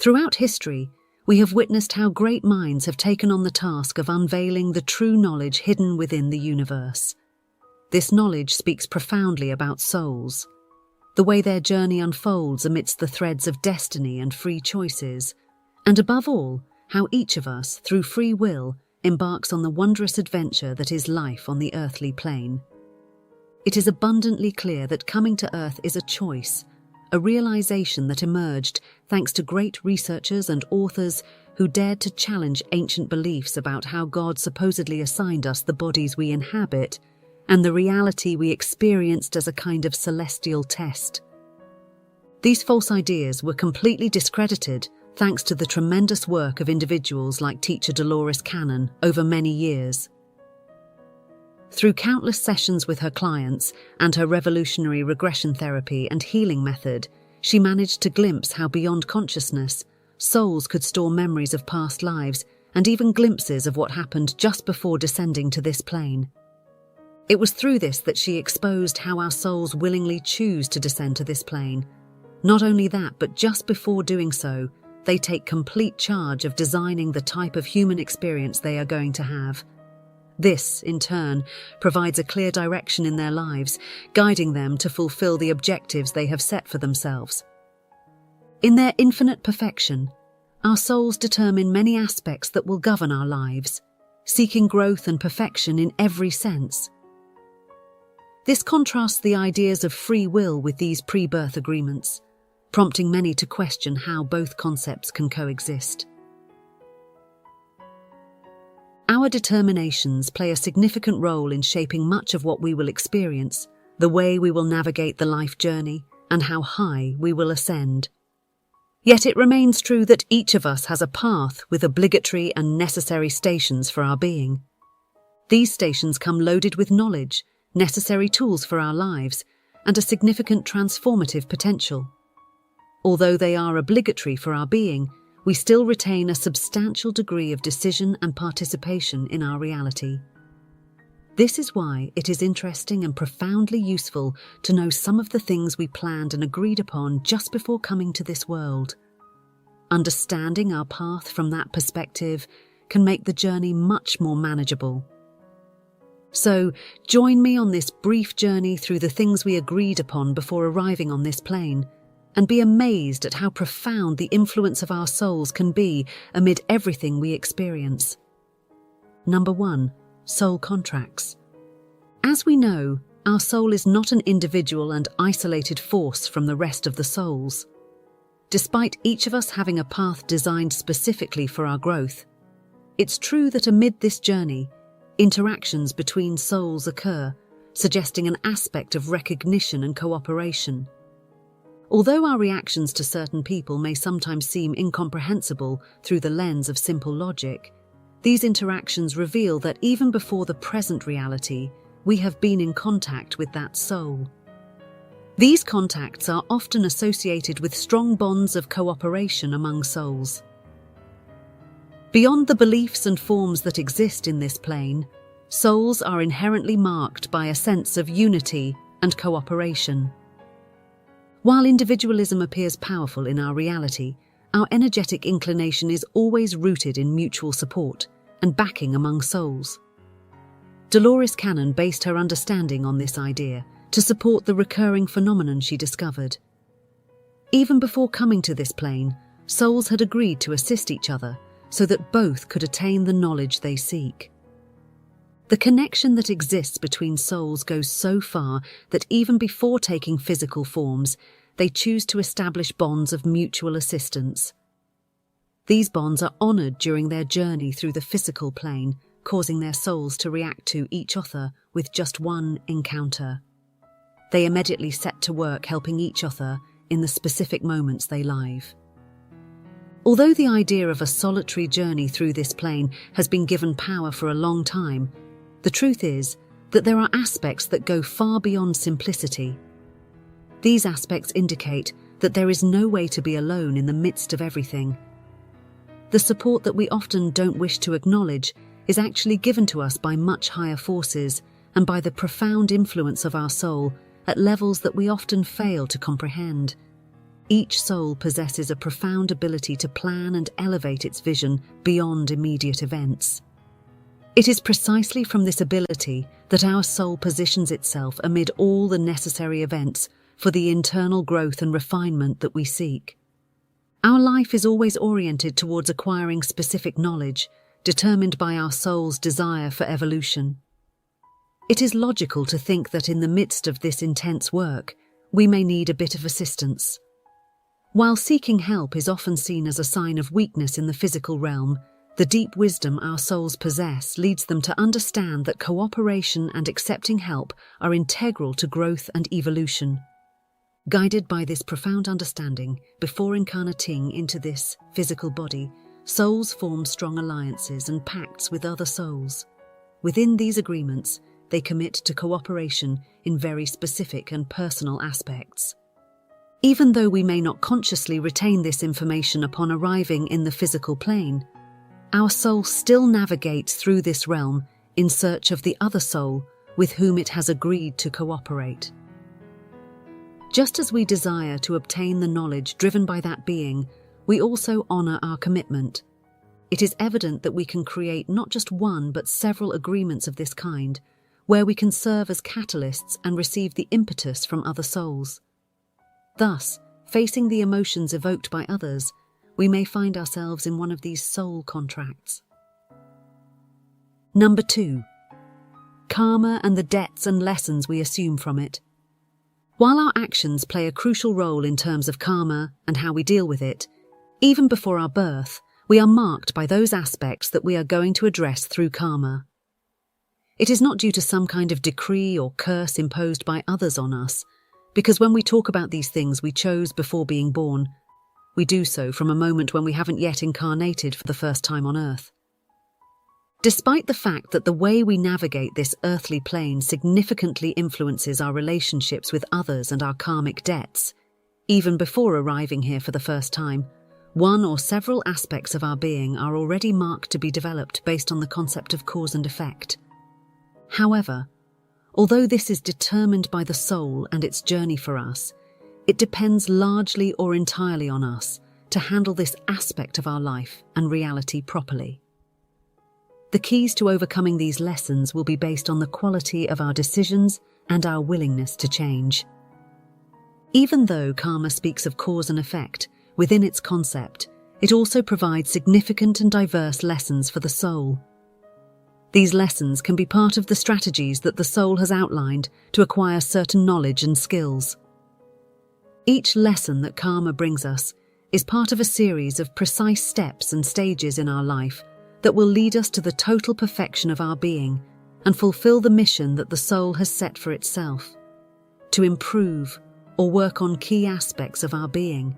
Throughout history, we have witnessed how great minds have taken on the task of unveiling the true knowledge hidden within the universe. This knowledge speaks profoundly about souls, the way their journey unfolds amidst the threads of destiny and free choices, and above all, how each of us, through free will, embarks on the wondrous adventure that is life on the earthly plane. It is abundantly clear that coming to Earth is a choice, a realization that emerged thanks to great researchers and authors who dared to challenge ancient beliefs about how God supposedly assigned us the bodies we inhabit and the reality we experienced as a kind of celestial test. These false ideas were completely discredited thanks to the tremendous work of individuals like teacher Dolores over many years. Through countless sessions with her clients and her revolutionary regression therapy and healing method, she managed to glimpse how beyond consciousness, souls could store memories of past lives and even glimpses of what happened just before descending to this plane. It was through this that she exposed how our souls willingly choose to descend to this plane. Not only that, but just before doing so, they take complete charge of designing the type of human experience they are going to have. This, in turn, provides a clear direction in their lives, guiding them to fulfill the objectives they have set for themselves. In their infinite perfection, our souls determine many aspects that will govern our lives, seeking growth and perfection in every sense. This contrasts the ideas of free will with these pre-birth agreements, prompting many to question how both concepts can coexist. Our determinations play a significant role in shaping much of what we will experience, the way we will navigate the life journey, and how high we will ascend. Yet it remains true that each of us has a path with obligatory and necessary stations for our being. These stations come loaded with knowledge, necessary tools for our lives, and a significant transformative potential. Although they are obligatory for our being, we still retain a substantial degree of decision and participation in our reality. This is why it is interesting and profoundly useful to know some of the things we planned and agreed upon just before coming to this world. Understanding our path from that perspective can make the journey much more manageable. So, join me on this brief journey through the things we agreed upon before arriving on this plane, and be amazed at how profound the influence of our souls can be amid everything we experience. Number 1. Soul contracts. As we know, our soul is not an individual and isolated force from the rest of the souls. Despite each of us having a path designed specifically for our growth, it's true that amid this journey, interactions between souls occur, suggesting an aspect of recognition and cooperation. Although our reactions to certain people may sometimes seem incomprehensible through the lens of simple logic, these interactions reveal that even before the present reality, we have been in contact with that soul. These contacts are often associated with strong bonds of cooperation among souls. Beyond the beliefs and forms that exist in this plane, souls are inherently marked by a sense of unity and cooperation. While individualism appears powerful in our reality, our energetic inclination is always rooted in mutual support and backing among souls. Dolores based her understanding on this idea to support the recurring phenomenon she discovered. Even before coming to this plane, souls had agreed to assist each other so that both could attain the knowledge they seek. The connection that exists between souls goes so far that even before taking physical forms, they choose to establish bonds of mutual assistance. These bonds are honored during their journey through the physical plane, causing their souls to react to each other with just one encounter. They immediately set to work helping each other in the specific moments they live. Although the idea of a solitary journey through this plane has been given power for a long time, the truth is that there are aspects that go far beyond simplicity. These aspects indicate that there is no way to be alone in the midst of everything. The support that we often don't wish to acknowledge is actually given to us by much higher forces and by the profound influence of our soul at levels that we often fail to comprehend. Each soul possesses a profound ability to plan and elevate its vision beyond immediate events. It is precisely from this ability that our soul positions itself amid all the necessary events for the internal growth and refinement that we seek. Our life is always oriented towards acquiring specific knowledge, determined by our soul's desire for evolution. It is logical to think that in the midst of this intense work, we may need a bit of assistance. While seeking help is often seen as a sign of weakness in the physical realm, the deep wisdom our souls possess leads them to understand that cooperation and accepting help are integral to growth and evolution. Guided by this profound understanding, before incarnating into this physical body, souls form strong alliances and pacts with other souls. Within these agreements, they commit to cooperation in very specific and personal aspects. Even though we may not consciously retain this information upon arriving in the physical plane, our soul still navigates through this realm in search of the other soul with whom it has agreed to cooperate. Just as we desire to obtain the knowledge driven by that being, we also honor our commitment. It is evident that we can create not just one but several agreements of this kind, where we can serve as catalysts and receive the impetus from other souls. Thus, facing the emotions evoked by others, we may find ourselves in one of these soul contracts. Number 2. Karma and the debts and lessons we assume from it. While our actions play a crucial role in terms of karma and how we deal with it, even before our birth, we are marked by those aspects that we are going to address through karma. It is not due to some kind of decree or curse imposed by others on us, because when we talk about these things we chose before being born, we do so from a moment when we haven't yet incarnated for the first time on Earth. Despite the fact that the way we navigate this earthly plane significantly influences our relationships with others and our karmic debts, even before arriving here for the first time, one or several aspects of our being are already marked to be developed based on the concept of cause and effect. However, although this is determined by the soul and its journey for us, it depends largely or entirely on us to handle this aspect of our life and reality properly. The keys to overcoming these lessons will be based on the quality of our decisions and our willingness to change. Even though karma speaks of cause and effect, within its concept, it also provides significant and diverse lessons for the soul. These lessons can be part of the strategies that the soul has outlined to acquire certain knowledge and skills. Each lesson that karma brings us is part of a series of precise steps and stages in our life that will lead us to the total perfection of our being and fulfill the mission that the soul has set for itself, to improve or work on key aspects of our being.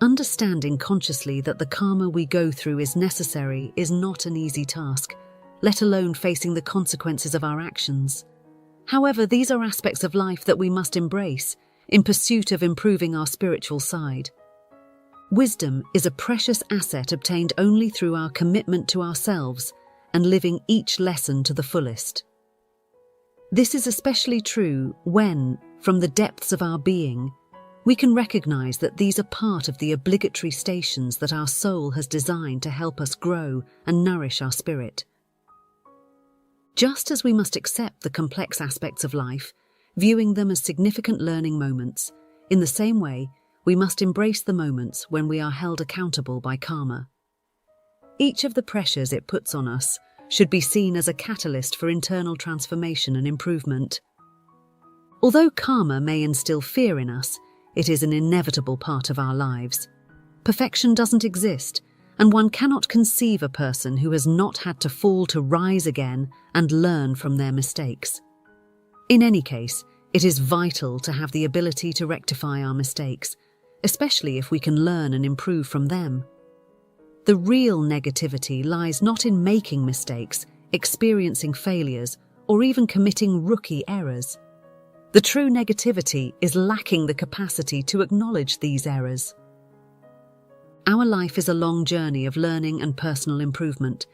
Understanding consciously that the karma we go through is necessary is not an easy task, let alone facing the consequences of our actions. However, these are aspects of life that we must embrace in pursuit of improving our spiritual side. Wisdom is a precious asset obtained only through our commitment to ourselves and living each lesson to the fullest. This is especially true when, from the depths of our being, we can recognize that these are part of the obligatory stations that our soul has designed to help us grow and nourish our spirit. Just as we must accept the complex aspects of life, viewing them as significant learning moments, in the same way, we must embrace the moments when we are held accountable by karma. Each of the pressures it puts on us should be seen as a catalyst for internal transformation and improvement. Although karma may instill fear in us, it is an inevitable part of our lives. Perfection doesn't exist, and one cannot conceive a person who has not had to fall to rise again and learn from their mistakes. In any case, it is vital to have the ability to rectify our mistakes, especially if we can learn and improve from them. The real negativity lies not in making mistakes, experiencing failures, or even committing rookie errors. The true negativity is lacking the capacity to acknowledge these errors. Our life is a long journey of learning and personal improvement,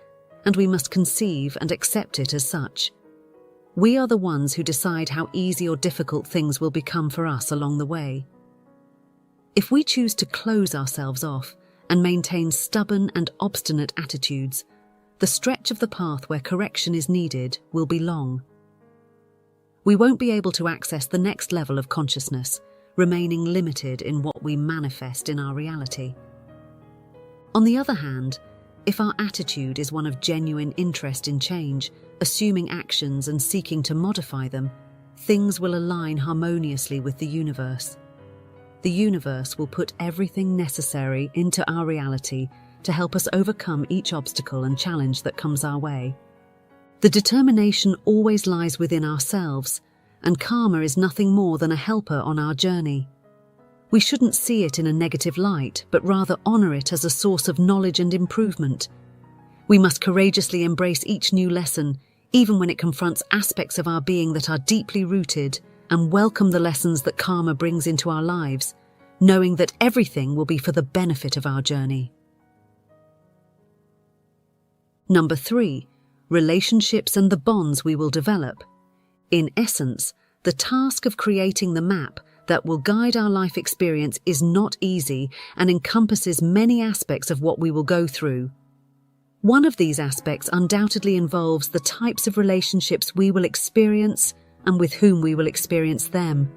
and we must conceive and accept it as such. We are the ones who decide how easy or difficult things will become for us along the way. If we choose to close ourselves off and maintain stubborn and obstinate attitudes, the stretch of the path where correction is needed will be long. We won't be able to access the next level of consciousness, remaining limited in what we manifest in our reality. On the other hand, if our attitude is one of genuine interest in change, assuming actions and seeking to modify them, things will align harmoniously with the universe. The universe will put everything necessary into our reality to help us overcome each obstacle and challenge that comes our way. The determination always lies within ourselves, and karma is nothing more than a helper on our journey. We shouldn't see it in a negative light, but rather honor it as a source of knowledge and improvement. We must courageously embrace each new lesson, even when it confronts aspects of our being that are deeply rooted, and welcome the lessons that karma brings into our lives, knowing that everything will be for the benefit of our journey. Number 3, relationships and the bonds we will develop. In essence, the task of creating the map that will guide our life experience is not easy and encompasses many aspects of what we will go through. One of these aspects undoubtedly involves the types of relationships we will experience and with whom we will experience them.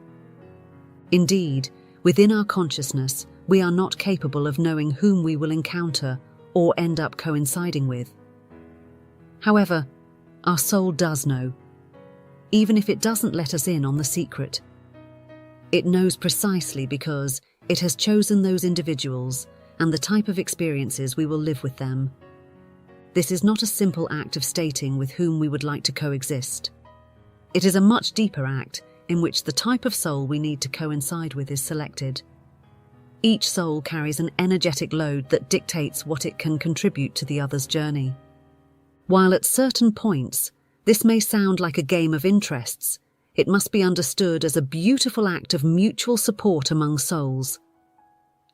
Indeed, within our consciousness, we are not capable of knowing whom we will encounter or end up coinciding with. However, our soul does know, even if it doesn't let us in on the secret. It knows precisely because it has chosen those individuals and the type of experiences we will live with them. This is not a simple act of stating with whom we would like to coexist. It is a much deeper act in which the type of soul we need to coincide with is selected. Each soul carries an energetic load that dictates what it can contribute to the other's journey. While at certain points, this may sound like a game of interests, it must be understood as a beautiful act of mutual support among souls.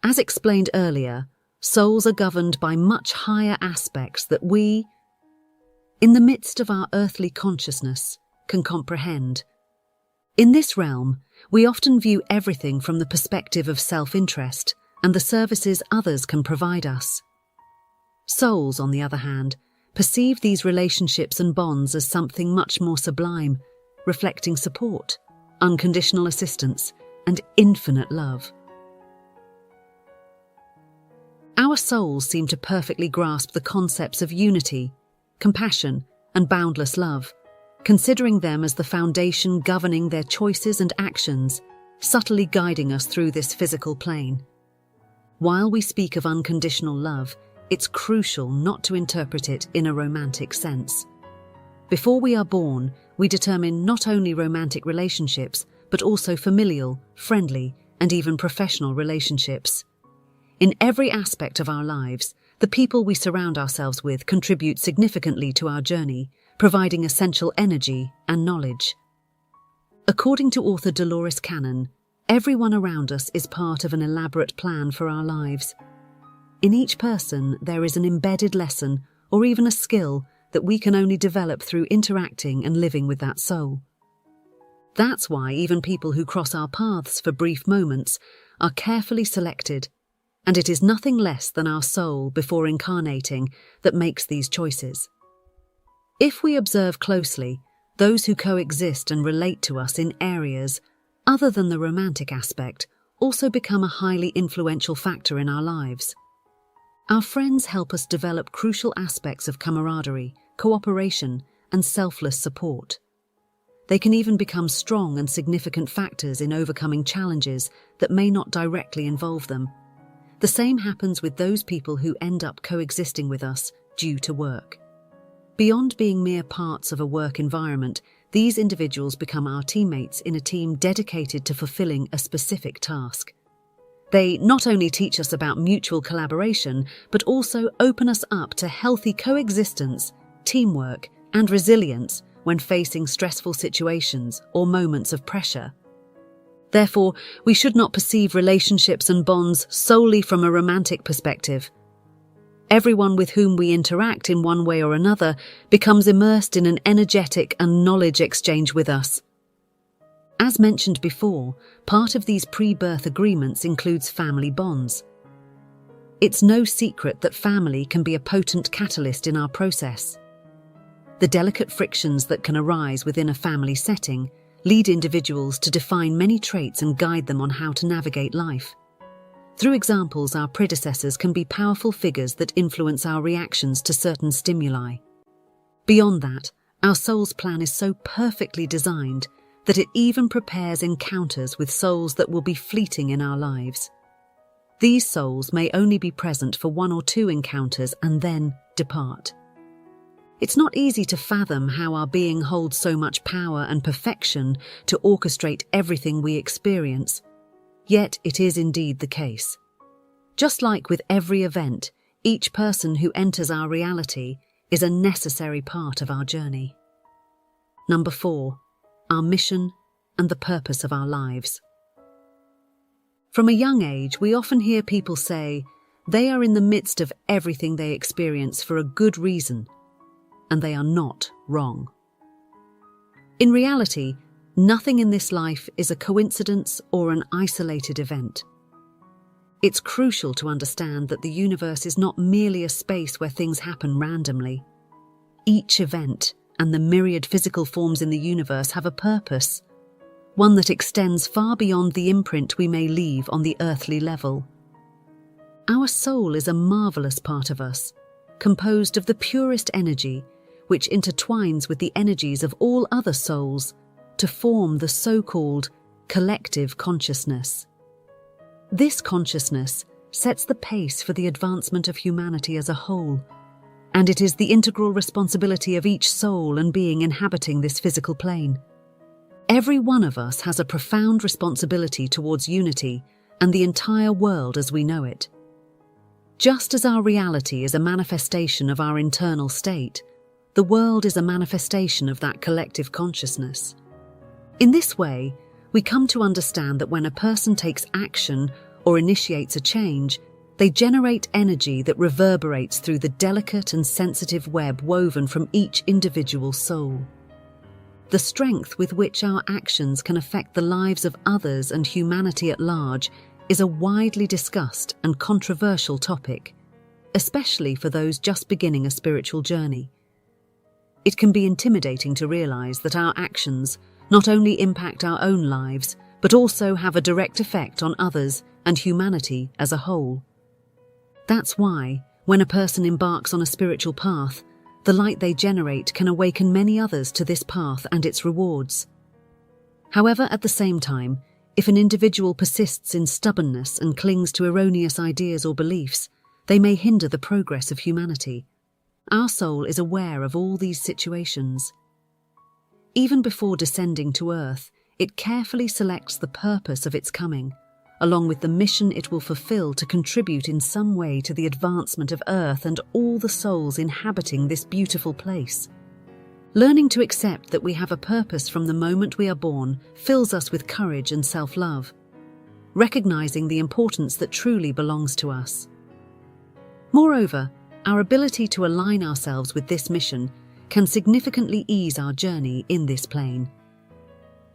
As explained earlier, souls are governed by much higher aspects that we, in the midst of our earthly consciousness, can comprehend. In this realm, we often view everything from the perspective of self-interest and the services others can provide us. Souls, on the other hand, perceive these relationships and bonds as something much more sublime, reflecting support, unconditional assistance, and infinite love. Our souls seem to perfectly grasp the concepts of unity, compassion, and boundless love, considering them as the foundation governing their choices and actions, subtly guiding us through this physical plane. While we speak of unconditional love, it's crucial not to interpret it in a romantic sense. Before we are born, we determine not only romantic relationships, but also familial, friendly, and even professional relationships. In every aspect of our lives, the people we surround ourselves with contribute significantly to our journey, providing essential energy and knowledge. According to author Dolores, everyone around us is part of an elaborate plan for our lives. In each person, there is an embedded lesson or even a skill that we can only develop through interacting and living with that soul. That's why even people who cross our paths for brief moments are carefully selected, and it is nothing less than our soul before incarnating that makes these choices. If we observe closely, those who coexist and relate to us in areas other than the romantic aspect also become a highly influential factor in our lives. Our friends help us develop crucial aspects of camaraderie, cooperation, and selfless support. They can even become strong and significant factors in overcoming challenges that may not directly involve them. The same happens with those people who end up coexisting with us due to work. Beyond being mere parts of a work environment, these individuals become our teammates in a team dedicated to fulfilling a specific task. They not only teach us about mutual collaboration, but also open us up to healthy coexistence, teamwork, and resilience when facing stressful situations or moments of pressure. Therefore, we should not perceive relationships and bonds solely from a romantic perspective. Everyone with whom we interact in one way or another becomes immersed in an energetic and knowledge exchange with us. As mentioned before, part of these pre-birth agreements includes family bonds. It's no secret that family can be a potent catalyst in our process. The delicate frictions that can arise within a family setting lead individuals to define many traits and guide them on how to navigate life. Through examples, our predecessors can be powerful figures that influence our reactions to certain stimuli. Beyond that, our soul's plan is so perfectly designed that it even prepares encounters with souls that will be fleeting in our lives. These souls may only be present for 1 or 2 encounters and then depart. It's not easy to fathom how our being holds so much power and perfection to orchestrate everything we experience, yet it is indeed the case. Just like with every event, each person who enters our reality is a necessary part of our journey. Number 4, our mission and the purpose of our lives. From a young age, we often hear people say they are in the midst of everything they experience for a good reason, and they are not wrong. In reality, nothing in this life is a coincidence or an isolated event. It's crucial to understand that the universe is not merely a space where things happen randomly. Each event and the myriad physical forms in the universe have a purpose, one that extends far beyond the imprint we may leave on the earthly level. Our soul is a marvelous part of us, composed of the purest energy, which intertwines with the energies of all other souls to form the so-called collective consciousness. This consciousness sets the pace for the advancement of humanity as a whole, and it is the integral responsibility of each soul and being inhabiting this physical plane. Every one of us has a profound responsibility towards unity and the entire world as we know it. Just as our reality is a manifestation of our internal state, the world is a manifestation of that collective consciousness. In this way, we come to understand that when a person takes action or initiates a change, they generate energy that reverberates through the delicate and sensitive web woven from each individual soul. The strength with which our actions can affect the lives of others and humanity at large is a widely discussed and controversial topic, especially for those just beginning a spiritual journey. It can be intimidating to realize that our actions not only impact our own lives, but also have a direct effect on others and humanity as a whole. That's why, when a person embarks on a spiritual path, the light they generate can awaken many others to this path and its rewards. However, at the same time, if an individual persists in stubbornness and clings to erroneous ideas or beliefs, they may hinder the progress of humanity. Our soul is aware of all these situations. Even before descending to earth, it carefully selects the purpose of its coming, along with the mission it will fulfill to contribute in some way to the advancement of earth and all the souls inhabiting this beautiful place. Learning to accept that we have a purpose from the moment we are born fills us with courage and self-love, recognizing the importance that truly belongs to us. Moreover, our ability to align ourselves with this mission can significantly ease our journey in this plane.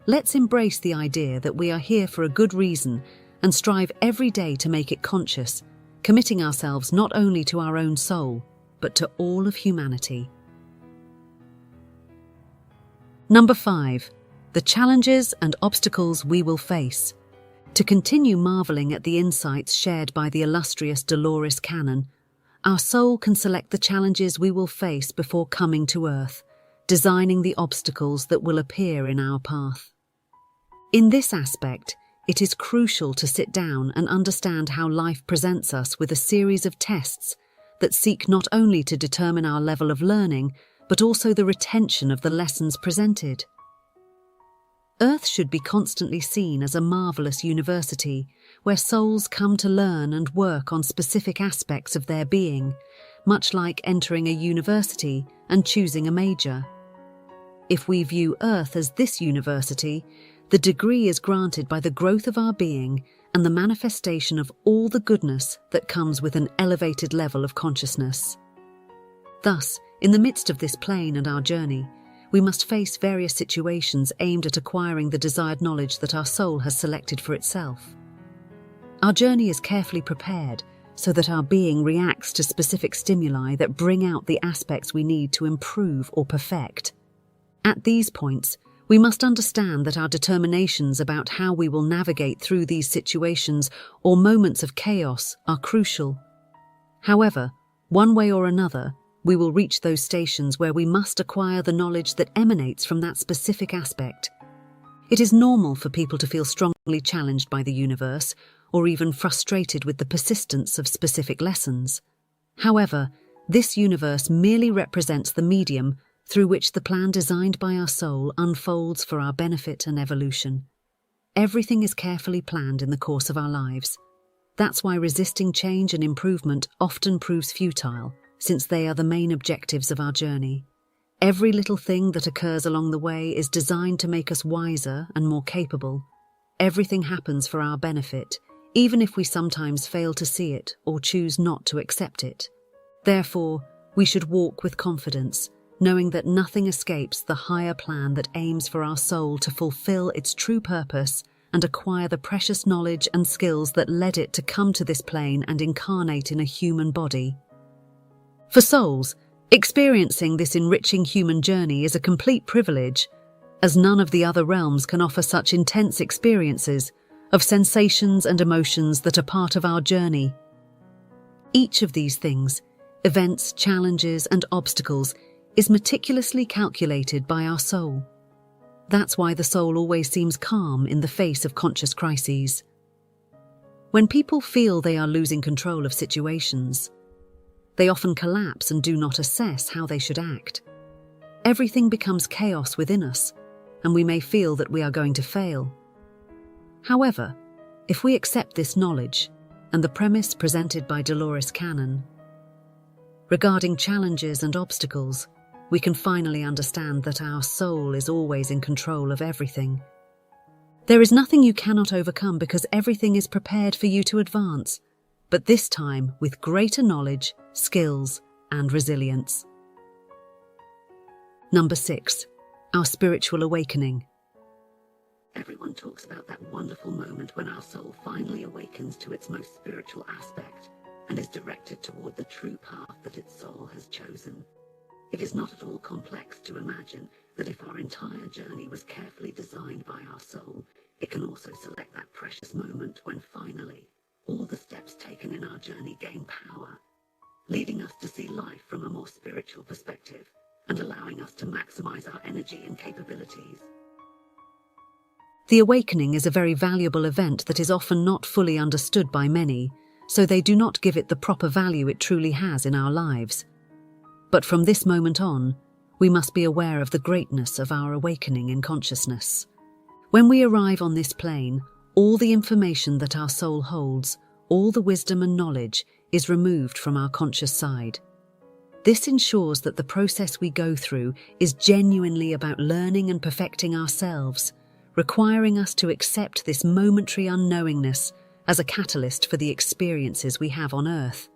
Let's embrace the idea that we are here for a good reason and strive every day to make it conscious, committing ourselves not only to our own soul, but to all of humanity. Number 5. The challenges and obstacles we will face. To continue marveling at the insights shared by the illustrious Dolores Cannon, our soul can select the challenges we will face before coming to earth, designing the obstacles that will appear in our path. In this aspect, it is crucial to sit down and understand how life presents us with a series of tests that seek not only to determine our level of learning, but also the retention of the lessons presented. Earth should be constantly seen as a marvelous university where souls come to learn and work on specific aspects of their being, much like entering a university and choosing a major. If we view Earth as this university, the degree is granted by the growth of our being and the manifestation of all the goodness that comes with an elevated level of consciousness. Thus, in the midst of this plane and our journey, we must face various situations aimed at acquiring the desired knowledge that our soul has selected for itself. Our journey is carefully prepared so that our being reacts to specific stimuli that bring out the aspects we need to improve or perfect. At these points, we must understand that our determinations about how we will navigate through these situations or moments of chaos are crucial. However, one way or another, we will reach those stations where we must acquire the knowledge that emanates from that specific aspect. It is normal for people to feel strongly challenged by the universe, or even frustrated with the persistence of specific lessons. However, this universe merely represents the medium through which the plan designed by our soul unfolds for our benefit and evolution. Everything is carefully planned in the course of our lives. That's why resisting change and improvement often proves futile, since they are the main objectives of our journey. Every little thing that occurs along the way is designed to make us wiser and more capable. Everything happens for our benefit, even if we sometimes fail to see it or choose not to accept it. Therefore, we should walk with confidence, knowing that nothing escapes the higher plan that aims for our soul to fulfill its true purpose and acquire the precious knowledge and skills that led it to come to this plane and incarnate in a human body. For souls, experiencing this enriching human journey is a complete privilege, as none of the other realms can offer such intense experiences of sensations and emotions that are part of our journey. Each of these things, events, challenges, and obstacles, is meticulously calculated by our soul. That's why the soul always seems calm in the face of conscious crises. When people feel they are losing control of situations, they often collapse and do not assess how they should act. Everything becomes chaos within us, and we may feel that we are going to fail. However, if we accept this knowledge and the premise presented by Dolores regarding challenges and obstacles, we can finally understand that our soul is always in control of everything. There is nothing you cannot overcome because everything is prepared for you to advance, but this time with greater knowledge, skills, and resilience. Number 6. Our spiritual awakening. Everyone talks about that wonderful moment when our soul finally awakens to its most spiritual aspect and is directed toward the true path that its soul has chosen. It is not at all complex to imagine that if our entire journey was carefully designed by our soul, it can also select that precious moment when finally all the steps taken in our journey gain power, leading us to see life from a more spiritual perspective and allowing us to maximize our energy and capabilities. The awakening is a very valuable event that is often not fully understood by many, so they do not give it the proper value it truly has in our lives. But from this moment on, we must be aware of the greatness of our awakening in consciousness. When we arrive on this plane, all the information that our soul holds, all the wisdom and knowledge, is removed from our conscious side. This ensures that the process we go through is genuinely about learning and perfecting ourselves, requiring us to accept this momentary unknowingness as a catalyst for the experiences we have on Earth.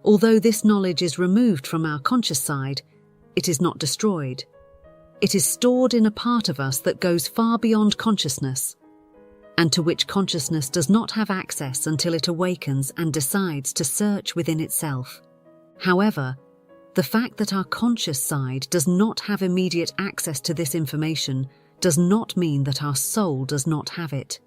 Although this knowledge is removed from our conscious side, it is not destroyed. It is stored in a part of us that goes far beyond consciousness, and to which consciousness does not have access until it awakens and decides to search within itself. However, the fact that our conscious side does not have immediate access to this information does not mean that our soul does not have it.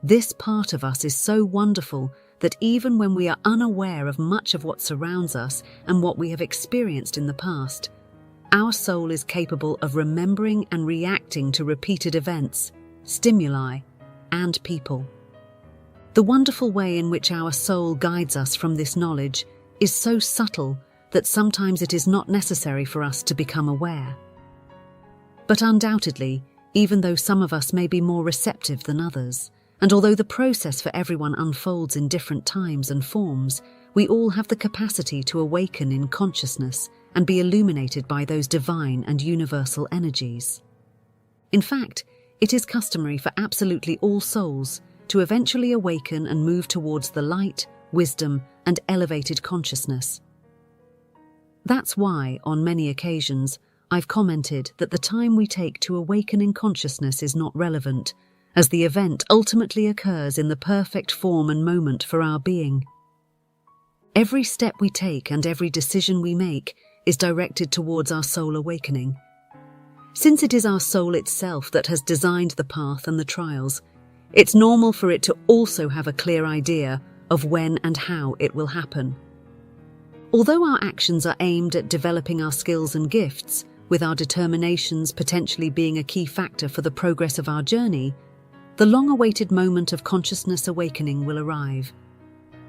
This part of us is so wonderful that even when we are unaware of much of what surrounds us and what we have experienced in the past, our soul is capable of remembering and reacting to repeated events, stimuli, and people. The wonderful way in which our soul guides us from this knowledge is so subtle that sometimes it is not necessary for us to become aware. But undoubtedly, even though some of us may be more receptive than others, and although the process for everyone unfolds in different times and forms, we all have the capacity to awaken in consciousness and be illuminated by those divine and universal energies. In fact, it is customary for absolutely all souls to eventually awaken and move towards the light, wisdom, and elevated consciousness. That's why, on many occasions, I've commented that the time we take to awaken in consciousness is not relevant, as the event ultimately occurs in the perfect form and moment for our being. Every step we take and every decision we make is directed towards our soul awakening. Since it is our soul itself that has designed the path and the trials, it's normal for it to also have a clear idea of when and how it will happen. Although our actions are aimed at developing our skills and gifts, with our determinations potentially being a key factor for the progress of our journey, the long-awaited moment of consciousness awakening will arrive.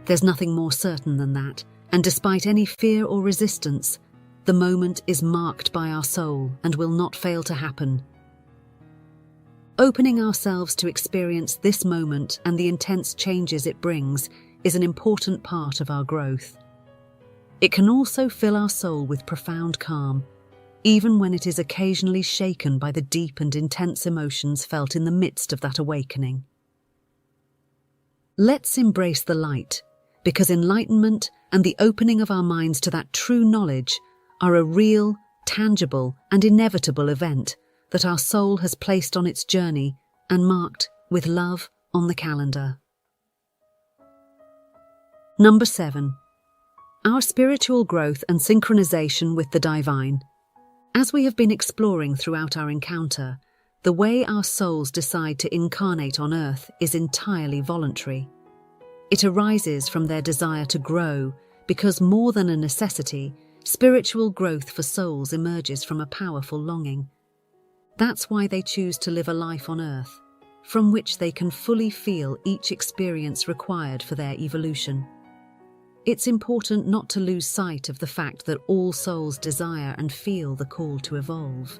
There's nothing more certain than that, and despite any fear or resistance, the moment is marked by our soul and will not fail to happen. Opening ourselves to experience this moment and the intense changes it brings is an important part of our growth. It can also fill our soul with profound calm, even when it is occasionally shaken by the deep and intense emotions felt in the midst of that awakening. Let's embrace the light, because enlightenment and the opening of our minds to that true knowledge are a real, tangible, and inevitable event that our soul has placed on its journey and marked with love on the calendar. Number 7. Our spiritual growth and synchronization with the divine. As we have been exploring throughout our encounter, the way our souls decide to incarnate on Earth is entirely voluntary. It arises from their desire to grow, because more than a necessity, spiritual growth for souls emerges from a powerful longing. That's why they choose to live a life on Earth, from which they can fully feel each experience required for their evolution. It's important not to lose sight of the fact that all souls desire and feel the call to evolve.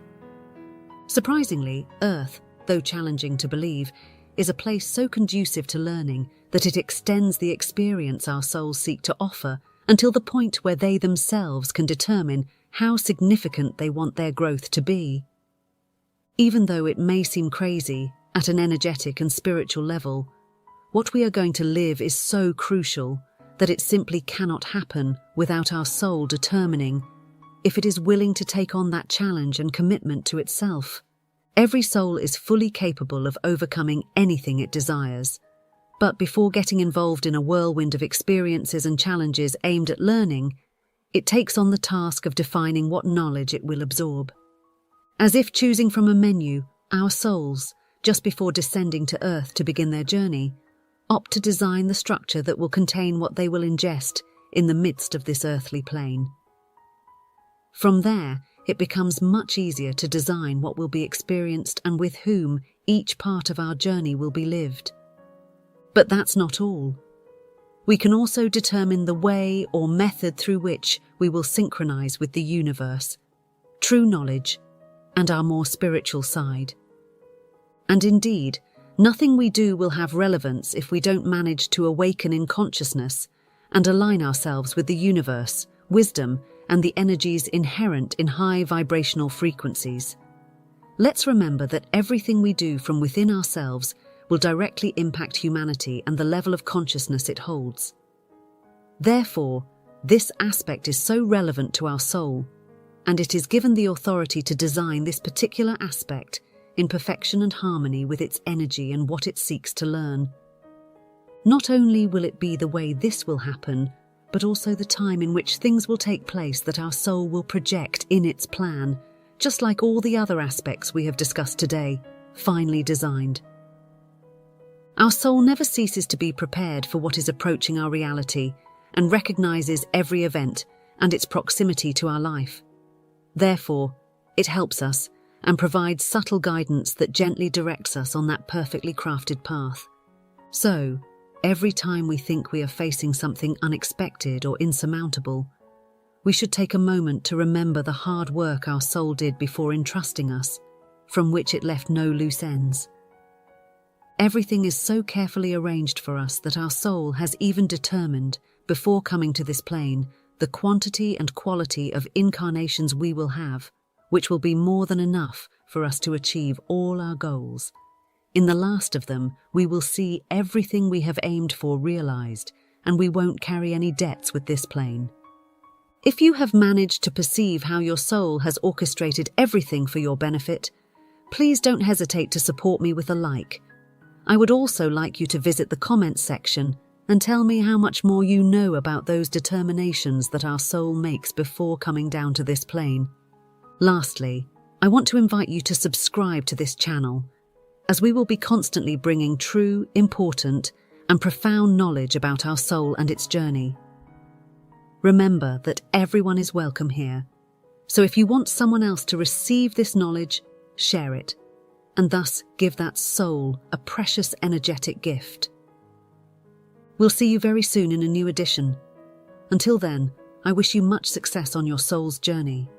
Surprisingly, Earth, though challenging to believe, is a place so conducive to learning that it extends the experience our souls seek to offer until the point where they themselves can determine how significant they want their growth to be. Even though it may seem crazy, at an energetic and spiritual level, what we are going to live is so crucial that it simply cannot happen without our soul determining if it is willing to take on that challenge and commitment to itself. Every soul is fully capable of overcoming anything it desires, but before getting involved in a whirlwind of experiences and challenges aimed at learning, it takes on the task of defining what knowledge it will absorb. As if choosing from a menu, our souls, just before descending to Earth to begin their journey, opt to design the structure that will contain what they will ingest in the midst of this earthly plane. From there, it becomes much easier to design what will be experienced and with whom each part of our journey will be lived. But that's not all. We can also determine the way or method through which we will synchronize with the universe, true knowledge, and our more spiritual side. And indeed, nothing we do will have relevance if we don't manage to awaken in consciousness and align ourselves with the universe, wisdom, and the energies inherent in high vibrational frequencies. Let's remember that everything we do from within ourselves will directly impact humanity and the level of consciousness it holds. Therefore, this aspect is so relevant to our soul, and it is given the authority to design this particular aspect in perfection and harmony with its energy and what it seeks to learn. Not only will it be the way this will happen, but also the time in which things will take place that our soul will project in its plan, just like all the other aspects we have discussed today, finely designed. Our soul never ceases to be prepared for what is approaching our reality and recognizes every event and its proximity to our life. Therefore, it helps us and provides subtle guidance that gently directs us on that perfectly crafted path. So, every time we think we are facing something unexpected or insurmountable, we should take a moment to remember the hard work our soul did before entrusting us, from which it left no loose ends. Everything is so carefully arranged for us that our soul has even determined, before coming to this plane, the quantity and quality of incarnations we will have, which will be more than enough for us to achieve all our goals. In the last of them, we will see everything we have aimed for realized, and we won't carry any debts with this plane. If you have managed to perceive how your soul has orchestrated everything for your benefit, please don't hesitate to support me with a like. I would also like you to visit the comments section and tell me how much more you know about those determinations that our soul makes before coming down to this plane. Lastly, I want to invite you to subscribe to this channel, as we will be constantly bringing true, important, and profound knowledge about our soul and its journey. Remember that everyone is welcome here, so if you want someone else to receive this knowledge, share it, and thus give that soul a precious energetic gift. We'll see you very soon in a new edition. Until then, I wish you much success on your soul's journey.